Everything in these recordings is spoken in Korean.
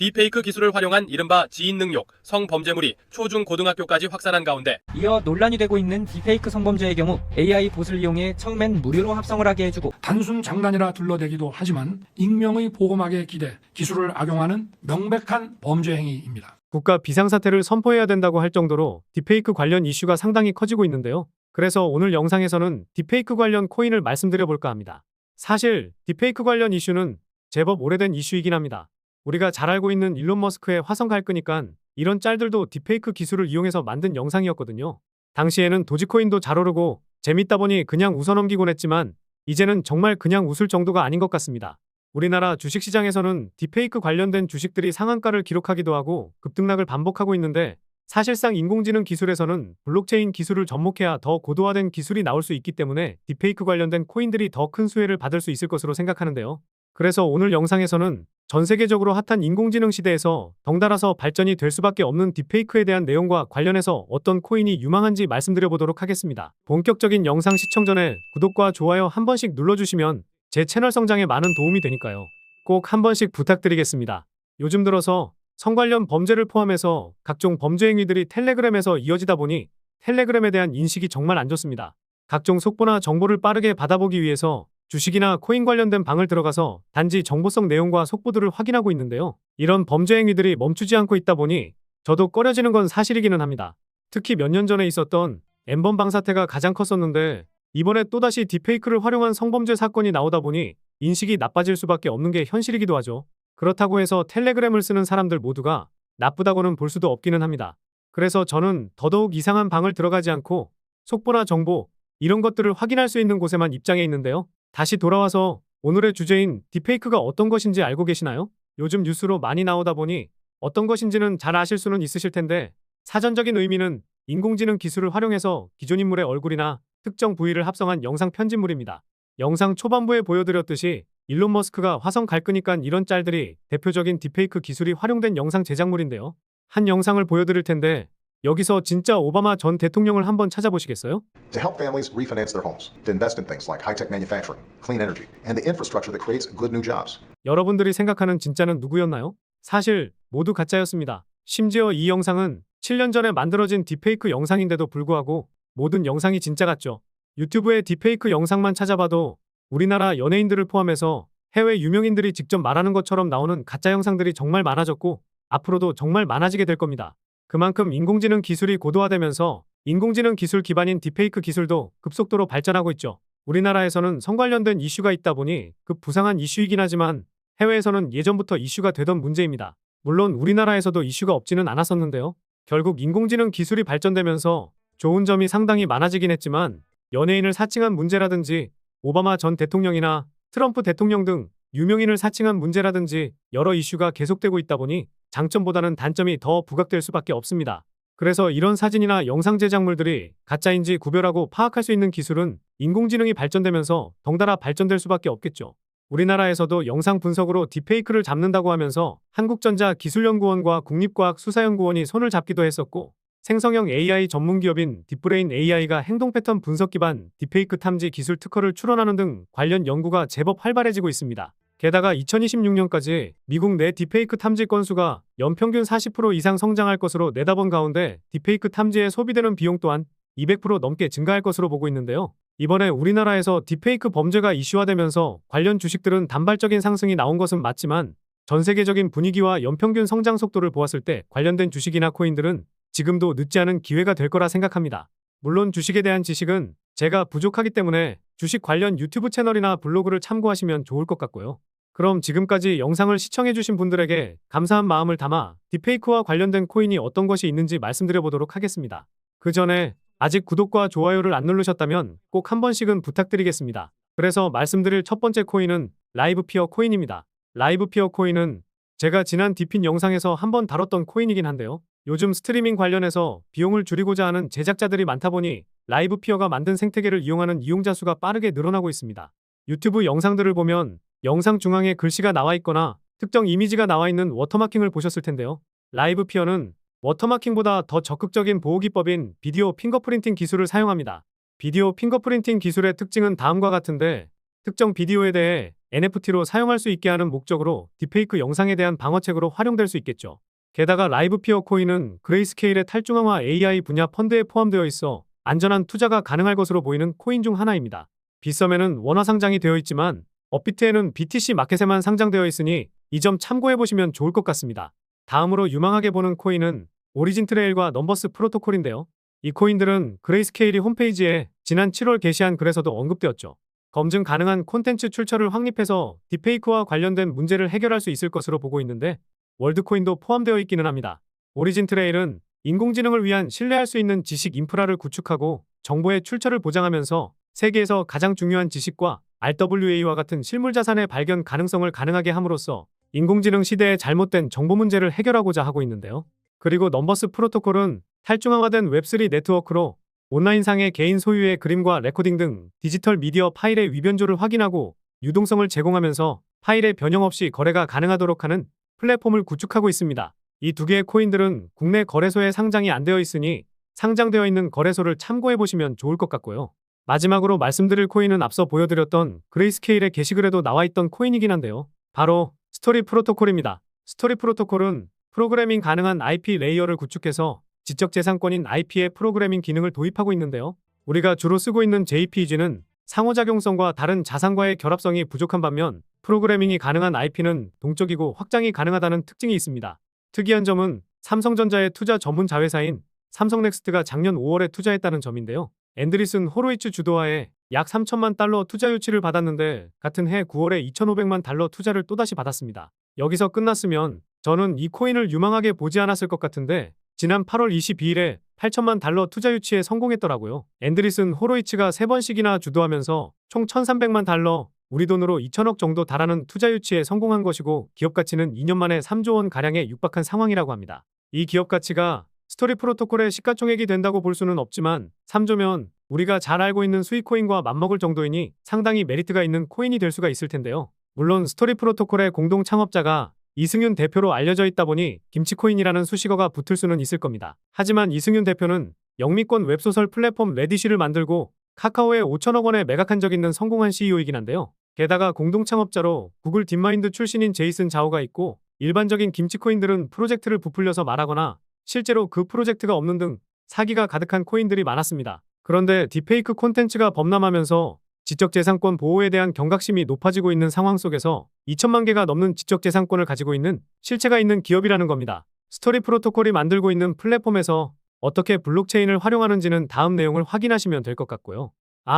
딥페이크 기술을 활용한 이른바 지인능욕, 성범죄물이 초중 고등학교까지 확산한 가운데 이어 논란이 되고 있는 딥페이크 성범죄의 경우 AI 봇을 이용해 처음엔 무료로 합성을 하게 해주고 단순 장난이라 둘러대기도 하지만 익명의 보호막에 기대 기술을 악용하는 명백한 범죄 행위입니다. 국가 비상사태를 선포해야 된다고 할 정도로 딥페이크 관련 이슈가 상당히 커지고 있는데요. 그래서 오늘 영상에서는 딥페이크 관련 코인을 말씀드려 볼까 합니다. 사실 딥페이크 관련 이슈는 제법 오래된 이슈이긴 합니다. 우리가 잘 알고 있는 일론 머스크의 화성 갈 거니까 이런 짤들도 딥페이크 기술을 이용해서 만든 영상이었거든요. 당시에는 도지코인도 잘 오르고 재밌다 보니 그냥 웃어넘기곤 했지만 이제는 정말 그냥 웃을 정도가 아닌 것 같습니다. 우리나라 주식시장에서는 딥페이크 관련된 주식들이 상한가를 기록하기도 하고 급등락을 반복하고 있는데 사실상 인공지능 기술에서는 블록체인 기술을 접목해야 더 고도화된 기술이 나올 수 있기 때문에 딥페이크 관련된 코인들이 더 큰 수혜를 받을 수 있을 것으로 생각하는데요. 그래서 오늘 영상에서는 전 세계적으로 핫한 인공지능 시대에서 덩달아서 발전이 될 수밖에 없는 딥페이크에 대한 내용과 관련해서 어떤 코인이 유망한지 말씀드려 보도록 하겠습니다. 본격적인 영상 시청 전에 구독과 좋아요 한 번씩 눌러주시면 제 채널 성장에 많은 도움이 되니까요. 꼭 한 번씩 부탁드리겠습니다. 요즘 들어서 성 관련 범죄를 포함해서 각종 범죄 행위들이 텔레그램에서 이어지다 보니 텔레그램에 대한 인식이 정말 안 좋습니다. 각종 속보나 정보를 빠르게 받아보기 위해서 주식이나 코인 관련된 방을 들어가서 단지 정보성 내용과 속보들을 확인하고 있는데요. 이런 범죄 행위들이 멈추지 않고 있다 보니 저도 꺼려지는 건 사실이기는 합니다. 특히 몇 년 전에 있었던 N번 사태가 가장 컸었는데 이번에 또다시 딥페이크를 활용한 성범죄 사건이 나오다 보니 인식이 나빠질 수밖에 없는 게 현실이기도 하죠. 그렇다고 해서 텔레그램을 쓰는 사람들 모두가 나쁘다고는 볼 수도 없기는 합니다. 그래서 저는 더더욱 이상한 방을 들어가지 않고 속보나 정보 이런 것들을 확인할 수 있는 곳에만 입장해 있는데요. 다시 돌아와서 오늘의 주제인 딥페이크가 어떤 것인지 알고 계시나요? 요즘 뉴스로 많이 나오다 보니 어떤 것인지는 잘 아실 수는 있으실 텐데 사전적인 의미는 인공지능 기술을 활용해서 기존 인물의 얼굴이나 특정 부위를 합성한 영상 편집물입니다. 영상 초반부에 보여드렸듯이 일론 머스크가 화성 갈 거니까 이런 짤들이 대표적인 딥페이크 기술이 활용된 영상 제작물인데요. 한 영상을 보여드릴 텐데 여기서 진짜 오바마 전 대통령을 한번 찾아보시겠어요? To help families refinance their homes, to invest in things like high-tech manufacturing, clean energy, and the infrastructure that creates good new jobs. 여러분들이 생각하는 진짜는 누구였나요? 사실 모두 가짜였습니다. 심지어 이 영상은 7년 전에 만들어진 딥페이크 영상인데도 불구하고 모든 영상이 진짜 같죠. 유튜브에 딥페이크 영상만 찾아봐도 우리나라 연예인들을 포함해서 해외 유명인들이 직접 말하는 것처럼 나오는 가짜 영상들이 정말 많아졌고 앞으로도 정말 많아지게 될 겁니다. 그만큼 인공지능 기술이 고도화되면서 인공지능 기술 기반인 딥페이크 기술도 급속도로 발전하고 있죠. 우리나라에서는 성 관련된 이슈가 있다 보니 급부상한 이슈이긴 하지만 해외에서는 예전부터 이슈가 되던 문제입니다. 물론 우리나라에서도 이슈가 없지는 않았었는데요. 결국 인공지능 기술이 발전되면서 좋은 점이 상당히 많아지긴 했지만 연예인을 사칭한 문제라든지 오바마 전 대통령이나 트럼프 대통령 등 유명인을 사칭한 문제라든지 여러 이슈가 계속되고 있다 보니 장점보다는 단점이 더 부각될 수밖에 없습니다. 그래서 이런 사진이나 영상 제작물들이 가짜인지 구별하고 파악할 수 있는 기술은 인공지능이 발전되면서 덩달아 발전될 수밖에 없겠죠. 우리나라에서도 영상 분석으로 딥페이크를 잡는다고 하면서 한국전자기술연구원과 국립과학수사연구원이 손을 잡기도 했었고 생성형 AI 전문 기업인 딥브레인 AI가 행동 패턴 분석 기반 딥페이크 탐지 기술 특허를 출원하는 등 관련 연구가 제법 활발해지고 있습니다. 게다가 2026년까지 미국 내 딥페이크 탐지 건수가 연평균 40% 이상 성장할 것으로 내다본 가운데 딥페이크 탐지에 소비되는 비용 또한 200% 넘게 증가할 것으로 보고 있는데요. 이번에 우리나라에서 딥페이크 범죄가 이슈화되면서 관련 주식들은 단발적인 상승이 나온 것은 맞지만 전 세계적인 분위기와 연평균 성장 속도를 보았을 때 관련된 주식이나 코인들은 지금도 늦지 않은 기회가 될 거라 생각합니다. 물론 주식에 대한 지식은 제가 부족하기 때문에 주식 관련 유튜브 채널이나 블로그를 참고하시면 좋을 것 같고요. 그럼 지금까지 영상을 시청해주신 분들에게 감사한 마음을 담아 딥페이크와 관련된 코인이 어떤 것이 있는지 말씀드려 보도록 하겠습니다. 그 전에 아직 구독과 좋아요를 안 누르셨다면 꼭 한 번씩은 부탁드리겠습니다. 그래서 말씀드릴 첫 번째 코인은 라이브피어 코인입니다. 라이브피어 코인은 제가 지난 디핀 영상에서 한번 다뤘던 코인이긴 한데요. 요즘 스트리밍 관련해서 비용을 줄이고자 하는 제작자들이 많다 보니 라이브피어가 만든 생태계를 이용하는 이용자 수가 빠르게 늘어나고 있습니다. 유튜브 영상들을 보면 영상 중앙에 글씨가 나와 있거나 특정 이미지가 나와 있는 워터마킹을 보셨을 텐데요. 라이브피어는 워터마킹보다 더 적극적인 보호 기법인 비디오 핑거프린팅 기술을 사용합니다. 비디오 핑거프린팅 기술의 특징은 다음과 같은데 특정 비디오에 대해 NFT로 사용할 수 있게 하는 목적으로 딥페이크 영상에 대한 방어책으로 활용될 수 있겠죠. 게다가 라이브 피어 코인은 그레이스케일의 탈중앙화 AI 분야 펀드에 포함되어 있어 안전한 투자가 가능할 것으로 보이는 코인 중 하나입니다. 빗썸에는 원화 상장이 되어 있지만 업비트에는 BTC 마켓에만 상장되어 있으니 이 점 참고해 보시면 좋을 것 같습니다. 다음으로 유망하게 보는 코인은 오리진 트레일과 넘버스 프로토콜인데요. 이 코인들은 그레이스케일이 홈페이지에 지난 7월 게시한 글에서도 언급되었죠. 검증 가능한 콘텐츠 출처를 확립해서 딥페이크와 관련된 문제를 해결할 수 있을 것으로 보고 있는데 월드코인도 포함되어 있기는 합니다. 오리진 트레일은 인공지능을 위한 신뢰할 수 있는 지식 인프라를 구축하고 정보의 출처를 보장하면서 세계에서 가장 중요한 지식과 RWA와 같은 실물 자산의 발견 가능성을 가능하게 함으로써 인공지능 시대의 잘못된 정보 문제를 해결하고자 하고 있는데요. 그리고 넘버스 프로토콜은 탈중앙화된 웹3 네트워크로 온라인상의 개인 소유의 그림과 레코딩 등 디지털 미디어 파일의 위변조를 확인하고 유동성을 제공하면서 파일의 변형 없이 거래가 가능하도록 하는 플랫폼을 구축하고 있습니다. 이 두 개의 코인들은 국내 거래소에 상장이 안 되어 있으니 상장되어 있는 거래소를 참고해 보시면 좋을 것 같고요. 마지막으로 말씀드릴 코인은 앞서 보여드렸던 그레이스케일의 게시글에도 나와 있던 코인이긴 한데요. 바로 스토리 프로토콜입니다. 스토리 프로토콜은 프로그래밍 가능한 IP 레이어를 구축해서 지적재산권인 IP의 프로그래밍 기능을 도입하고 있는데요. 우리가 주로 쓰고 있는 JPEG는 상호작용성과 다른 자산과의 결합성이 부족한 반면 프로그래밍이 가능한 IP는 동적이고 확장이 가능하다는 특징이 있습니다. 특이한 점은 삼성전자의 투자 전문 자회사인 삼성넥스트가 작년 5월에 투자했다는 점인데요. 앤드리슨 호로이츠 주도하에 약 3천만 달러 투자 유치를 받았는데 같은 해 9월에 2,500만 달러 투자를 또다시 받았습니다. 여기서 끝났으면 저는 이 코인을 유망하게 보지 않았을 것 같은데 지난 8월 22일에 8천만 달러 투자 유치에 성공했더라고요. 앤드리슨 호로이츠가 3번씩이나 주도하면서 총 1,300만 달러, 우리 돈으로 2천억 정도 달하는 투자 유치에 성공한 것이고 기업 가치는 2년 만에 3조 원 가량에 육박한 상황이라고 합니다. 이 기업 가치가 스토리 프로토콜의 시가총액이 된다고 볼 수는 없지만 3조면 우리가 잘 알고 있는 수익코인과 맞먹을 정도이니 상당히 메리트가 있는 코인이 될 수가 있을 텐데요. 물론 스토리 프로토콜의 공동 창업자가 이승윤 대표로 알려져 있다 보니 김치코인이라는 수식어가 붙을 수는 있을 겁니다. 하지만 이승윤 대표는 영미권 웹소설 플랫폼 레디시를 만들고 카카오에 5천억 원에 매각한 적 있는 성공한 CEO이긴 한데요. 게다가 공동 창업자로 구글 딥마인드 출신인 제이슨 자오가 있고 일반적인 김치코인들은 프로젝트를 부풀려서 말하거나 실제로 그 프로젝트가 없는 등 사기가 가득한 코인들이 많았습니다. 그런데 딥페이크 콘텐츠가 범람하면서 지적재산권 보호에 대한 경각심이 높아지고 있는 상황 속에서 2천만 개가 넘는 지적재산권을 가지고 있는 실체가 있는 기업이라는 겁니다. 스토리 프로토콜이 만들고 있는 플랫폼에서 어떻게 블록체인을 활용하는지는 다음 내용을 확인하시면 될 것 같고요.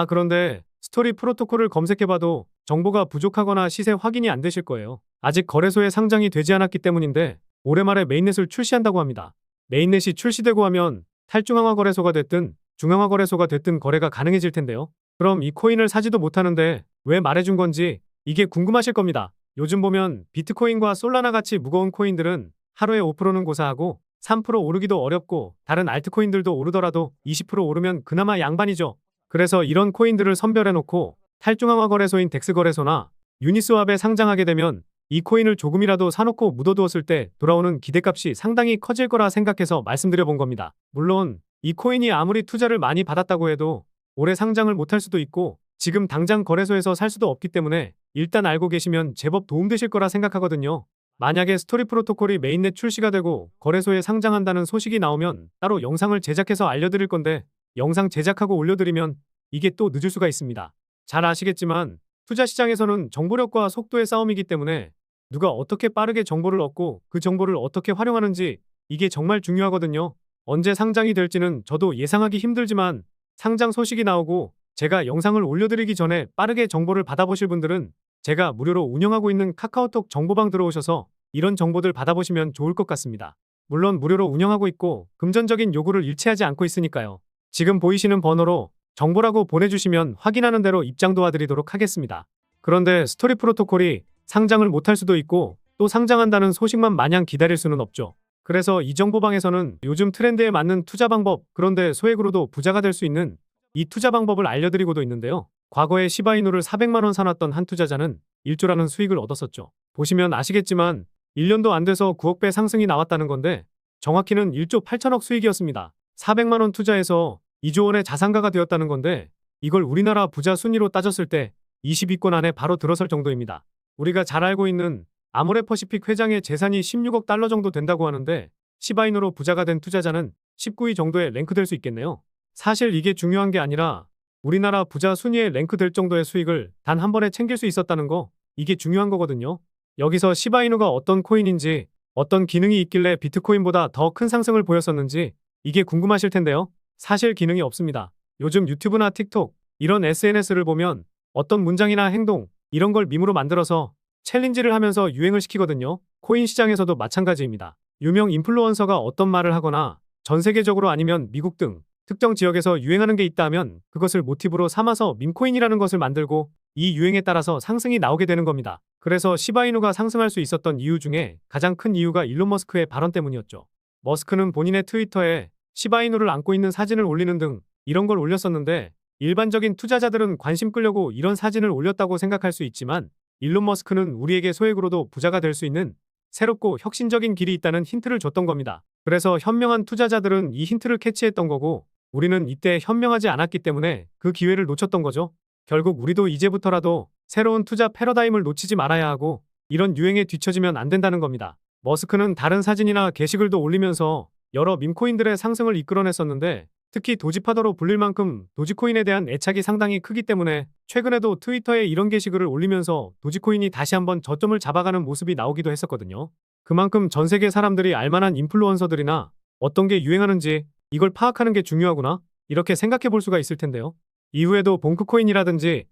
그런데 스토리 프로토콜을 검색해봐도 정보가 부족하거나 시세 확인이 안 되실 거예요. 아직 거래소에 상장이 되지 않았기 때문인데 올해 말에 메인넷을 출시한다고 합니다. 메인넷이 출시되고 하면 탈중앙화 거래소가 됐든 중앙화 거래소가 됐든 거래가 가능해질 텐데요. 그럼 이 코인을 사지도 못하는데 왜 말해준 건지 이게 궁금하실 겁니다. 요즘 보면 비트코인과 솔라나 같이 무거운 코인들은 하루에 5%는 고사하고 3% 오르기도 어렵고 다른 알트코인들도 오르더라도 20% 오르면 그나마 양반이죠. 그래서 이런 코인들을 선별해놓고 탈중앙화 거래소인 덱스 거래소나 유니스왑에 상장하게 되면 이 코인을 조금이라도 사놓고 묻어두었을 때 돌아오는 기대값이 상당히 커질 거라 생각해서 말씀드려 본 겁니다. 물론 이 코인이 아무리 투자를 많이 받았다고 해도 올해 상장을 못할 수도 있고 지금 당장 거래소에서 살 수도 없기 때문에 일단 알고 계시면 제법 도움되실 거라 생각하거든요. 만약에 스토리 프로토콜이 메인넷 출시가 되고 거래소에 상장한다는 소식이 나오면 따로 영상을 제작해서 알려드릴 건데 영상 제작하고 올려드리면 이게 또 늦을 수가 있습니다. 잘 아시겠지만 투자 시장에서는 정보력과 속도의 싸움이기 때문에 누가 어떻게 빠르게 정보를 얻고 그 정보를 어떻게 활용하는지 이게 정말 중요하거든요. 언제 상장이 될지는 저도 예상하기 힘들지만 상장 소식이 나오고 제가 영상을 올려드리기 전에 빠르게 정보를 받아보실 분들은 제가 무료로 운영하고 있는 카카오톡 정보방 들어오셔서 이런 정보들 받아보시면 좋을 것 같습니다. 물론 무료로 운영하고 있고 금전적인 요구를 일치하지 않고 있으니까요. 지금 보이시는 번호로 정보라고 보내주시면 확인하는 대로 입장 도와드리도록 하겠습니다. 그런데 스토리 프로토콜이 상장을 못할 수도 있고 또 상장한다는 소식만 마냥 기다릴 수는 없죠. 그래서 이 정보방에서는 요즘 트렌드에 맞는 투자 방법, 그런데 소액으로도 부자가 될 수 있는 이 투자 방법을 알려드리고도 있는데요. 과거에 시바이누를 400만 원 사놨던 한 투자자는 1조라는 수익을 얻었었죠. 보시면 아시겠지만 1년도 안 돼서 9억 배 상승이 나왔다는 건데 정확히는 1조 8천억 수익이었습니다. 400만 원 투자해서 2조 원의 자산가가 되었다는 건데 이걸 우리나라 부자 순위로 따졌을 때 20위권 안에 바로 들어설 정도입니다. 우리가 잘 알고 있는 아모레퍼시픽 회장의 재산이 16억 달러 정도 된다고 하는데 시바이누로 부자가 된 투자자는 19위 정도에 랭크될 수 있겠네요. 사실 이게 중요한 게 아니라 우리나라 부자 순위에 랭크될 정도의 수익을 단 한 번에 챙길 수 있었다는 거, 이게 중요한 거거든요. 여기서 시바이누가 어떤 코인인지, 어떤 기능이 있길래 비트코인보다 더 큰 상승을 보였었는지 이게 궁금하실 텐데요. 사실 기능이 없습니다. 요즘 유튜브나 틱톡 이런 SNS를 보면 어떤 문장이나 행동 이런 걸 밈으로 만들어서 챌린지를 하면서 유행을 시키거든요. 코인 시장에서도 마찬가지입니다. 유명 인플루언서가 어떤 말을 하거나 전 세계적으로 아니면 미국 등 특정 지역에서 유행하는 게 있다 하면 그것을 모티브로 삼아서 밈코인이라는 것을 만들고 이 유행에 따라서 상승이 나오게 되는 겁니다. 그래서 시바이누가 상승할 수 있었던 이유 중에 가장 큰 이유가 일론 머스크의 발언 때문이었죠. 머스크는 본인의 트위터에 시바이누를 안고 있는 사진을 올리는 등 이런 걸 올렸었는데 일반적인 투자자들은 관심 끌려고 이런 사진을 올렸다고 생각할 수 있지만 일론 머스크는 우리에게 소액으로도 부자가 될 수 있는 새롭고 혁신적인 길이 있다는 힌트를 줬던 겁니다. 그래서 현명한 투자자들은 이 힌트를 캐치했던 거고 우리는 이때 현명하지 않았기 때문에 그 기회를 놓쳤던 거죠. 결국 우리도 이제부터라도 새로운 투자 패러다임을 놓치지 말아야 하고 이런 유행에 뒤처지면 안 된다는 겁니다. 머스크는 다른 사진이나 게시글도 올리면서 여러 밈코인들의 상승을 이끌어냈었는데 특히 도지파더로 불릴 만큼 도지코인에 대한 애착이 상당히 크기 때문에 최근에도 트위터에 이런 게시글을 올리면서 도지코인이 다시 한번 저점을 잡아가는 모습이 나오기도 했었거든요. 그만큼 전 세계 사람들이 알만한 인플루언서들이나 어떤 게 유행하는지 이걸 파악하는 게 중요하구나 이렇게 생각해 볼 수가 있을 텐데요. 이후에도 봉크코인이라든지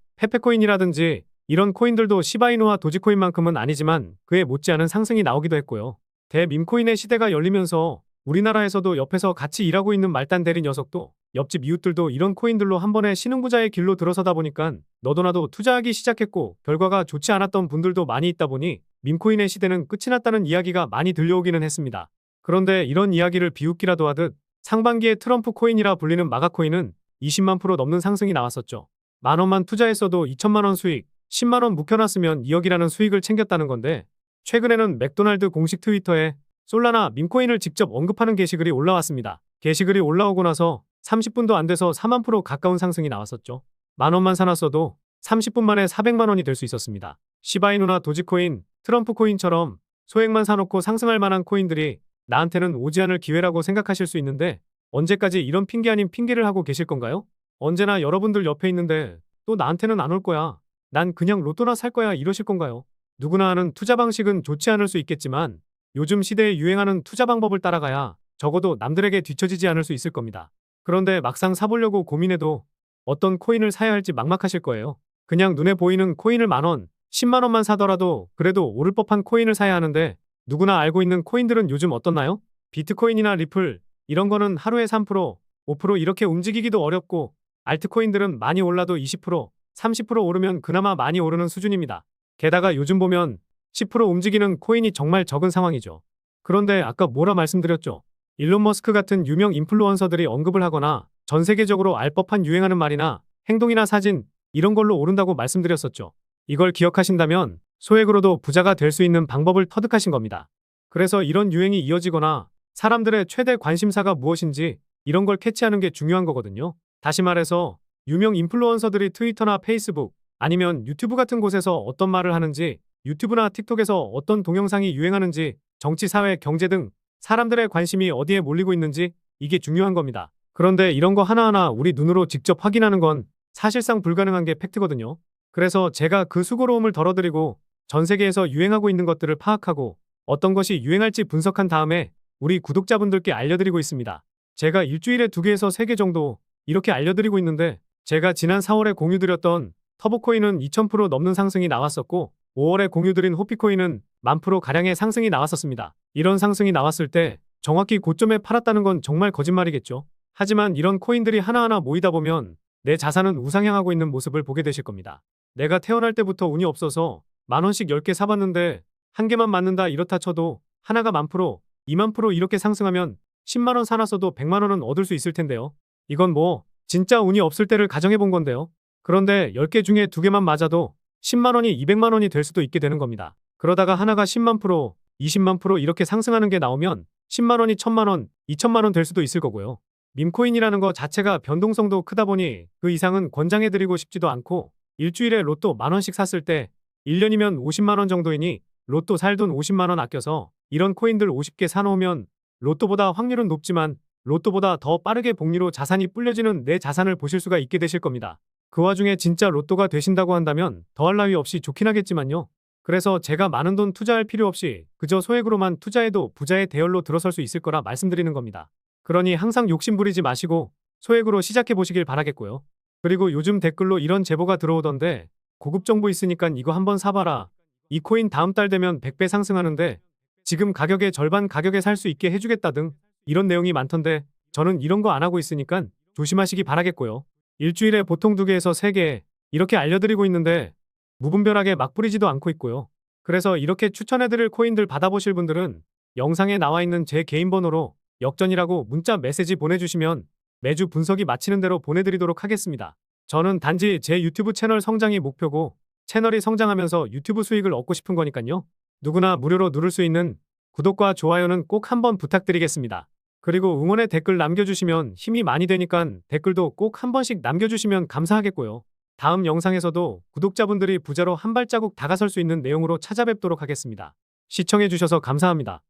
페페코인이라든지 이런 코인들도 시바이누와 도지코인만큼은 아니지만 그에 못지않은 상승이 나오기도 했고요. 대밈코인의 시대가 열리면서 우리나라에서도 옆에서 같이 일하고 있는 말단 대리 녀석도 옆집 이웃들도 이런 코인들로 한 번에 신흥부자의 길로 들어서다 보니까 너도나도 투자하기 시작했고 결과가 좋지 않았던 분들도 많이 있다 보니 밈코인의 시대는 끝이 났다는 이야기가 많이 들려오기는 했습니다. 그런데 이런 이야기를 비웃기라도 하듯 상반기에 트럼프 코인이라 불리는 마가코인은 20만 프로 넘는 상승이 나왔었죠. 만원만 투자했어도 2천만 원 수익, 10만 원 묵혀놨으면 2억이라는 수익을 챙겼다는 건데 최근에는 맥도날드 공식 트위터에 솔라나 밈코인을 직접 언급하는 게시글이 올라왔습니다. 게시글이 올라오고 나서 30분도 안 돼서 4만 프로 가까운 상승이 나왔었죠. 만원만 사놨어도 30분 만에 400만 원이 될 수 있었습니다. 시바이누나 도지코인, 트럼프 코인처럼 소액만 사놓고 상승할 만한 코인들이 나한테는 오지 않을 기회라고 생각하실 수 있는데 언제까지 이런 핑계 아닌 핑계를 하고 계실 건가요? 언제나 여러분들 옆에 있는데 또 나한테는 안 올 거야. 난 그냥 로또나 살 거야 이러실 건가요? 누구나 하는 투자 방식은 좋지 않을 수 있겠지만 요즘 시대에 유행하는 투자 방법을 따라가야 적어도 남들에게 뒤처지지 않을 수 있을 겁니다. 그런데 막상 사보려고 고민해도 어떤 코인을 사야 할지 막막하실 거예요. 그냥 눈에 보이는 코인을 만원, 10만 원만 사더라도 그래도 오를 법한 코인을 사야 하는데 누구나 알고 있는 코인들은 요즘 어떻나요? 비트코인이나 리플 이런 거는 하루에 3%, 5% 이렇게 움직이기도 어렵고 알트코인들은 많이 올라도 20%, 30% 오르면 그나마 많이 오르는 수준입니다. 게다가 요즘 보면 10% 움직이는 코인이 정말 적은 상황이죠. 그런데 아까 뭐라 말씀드렸죠? 일론 머스크 같은 유명 인플루언서들이 언급을 하거나 전 세계적으로 알 법한 유행하는 말이나 행동이나 사진 이런 걸로 오른다고 말씀드렸었죠. 이걸 기억하신다면 소액으로도 부자가 될 수 있는 방법을 터득하신 겁니다. 그래서 이런 유행이 이어지거나 사람들의 최대 관심사가 무엇인지 이런 걸 캐치하는 게 중요한 거거든요. 다시 말해서 유명 인플루언서들이 트위터나 페이스북 아니면 유튜브 같은 곳에서 어떤 말을 하는지 유튜브나 틱톡에서 어떤 동영상이 유행하는지 정치, 사회, 경제 등 사람들의 관심이 어디에 몰리고 있는지 이게 중요한 겁니다. 그런데 이런 거 하나하나 우리 눈으로 직접 확인하는 건 사실상 불가능한 게 팩트거든요. 그래서 제가 그 수고로움을 덜어드리고 전 세계에서 유행하고 있는 것들을 파악하고 어떤 것이 유행할지 분석한 다음에 우리 구독자분들께 알려드리고 있습니다. 제가 일주일에 2개에서 3개 정도 이렇게 알려드리고 있는데 제가 지난 4월에 공유드렸던 터보코인은 2000% 넘는 상승이 나왔었고 5월에 공유드린 호피코인은 10,000% 가량의 상승이 나왔었습니다. 이런 상승이 나왔을 때 정확히 고점에 팔았다는 건 정말 거짓말이겠죠. 하지만 이런 코인들이 하나하나 모이다 보면 내 자산은 우상향하고 있는 모습을 보게 되실 겁니다. 내가 태어날 때부터 운이 없어서 만원씩 10개 사봤는데 한 개만 맞는다 이렇다 쳐도 하나가 10,000%, 20,000% 이렇게 상승하면 10만원 사놨어도 100만원은 얻을 수 있을 텐데요. 이건 뭐 진짜 운이 없을 때를 가정해 본 건데요. 그런데 10개 중에 2개만 맞아도 10만원이 200만원이 될 수도 있게 되는 겁니다. 그러다가 하나가 10만 프로, 20만 프로 이렇게 상승하는 게 나오면 10만원이 1000만원, 2000만원 될 수도 있을 거고요. 밈코인이라는 거 자체가 변동성도 크다 보니 그 이상은 권장해드리고 싶지도 않고 일주일에 로또 10,000원씩 샀을 때 1년이면 50만 원 정도이니 로또 살 돈 50만 원 아껴서 이런 코인들 50개 사놓으면 로또보다 확률은 높지만 로또보다 더 빠르게 복리로 자산이 불려지는 내 자산을 보실 수가 있게 되실 겁니다. 그 와중에 진짜 로또가 되신다고 한다면 더할 나위 없이 좋긴 하겠지만요. 그래서 제가 많은 돈 투자할 필요 없이 그저 소액으로만 투자해도 부자의 대열로 들어설 수 있을 거라 말씀드리는 겁니다. 그러니 항상 욕심 부리지 마시고 소액으로 시작해 보시길 바라겠고요. 그리고 요즘 댓글로 이런 제보가 들어오던데 고급 정보 있으니까 이거 한번 사봐라. 이 코인 다음 달 되면 100배 상승하는데 지금 가격의 절반 가격에 살 수 있게 해주겠다 등 이런 내용이 많던데 저는 이런 거 안 하고 있으니까 조심하시기 바라겠고요. 일주일에 보통 2개에서 3개 이렇게 알려드리고 있는데 무분별하게 막 뿌리지도 않고 있고요. 그래서 이렇게 추천해드릴 코인들 받아보실 분들은 영상에 나와 있는 제 개인 번호로 역전이라고 문자 메시지 보내주시면 매주 분석이 마치는 대로 보내드리도록 하겠습니다. 저는 단지 제 유튜브 채널 성장이 목표고 채널이 성장하면서 유튜브 수익을 얻고 싶은 거니까요. 누구나 무료로 누를 수 있는 구독과 좋아요는 꼭 한번 부탁드리겠습니다. 그리고 응원의 댓글 남겨주시면 힘이 많이 되니까 댓글도 꼭 한 번씩 남겨주시면 감사하겠고요. 다음 영상에서도 구독자분들이 부자로 한 발자국 다가설 수 있는 내용으로 찾아뵙도록 하겠습니다. 시청해주셔서 감사합니다.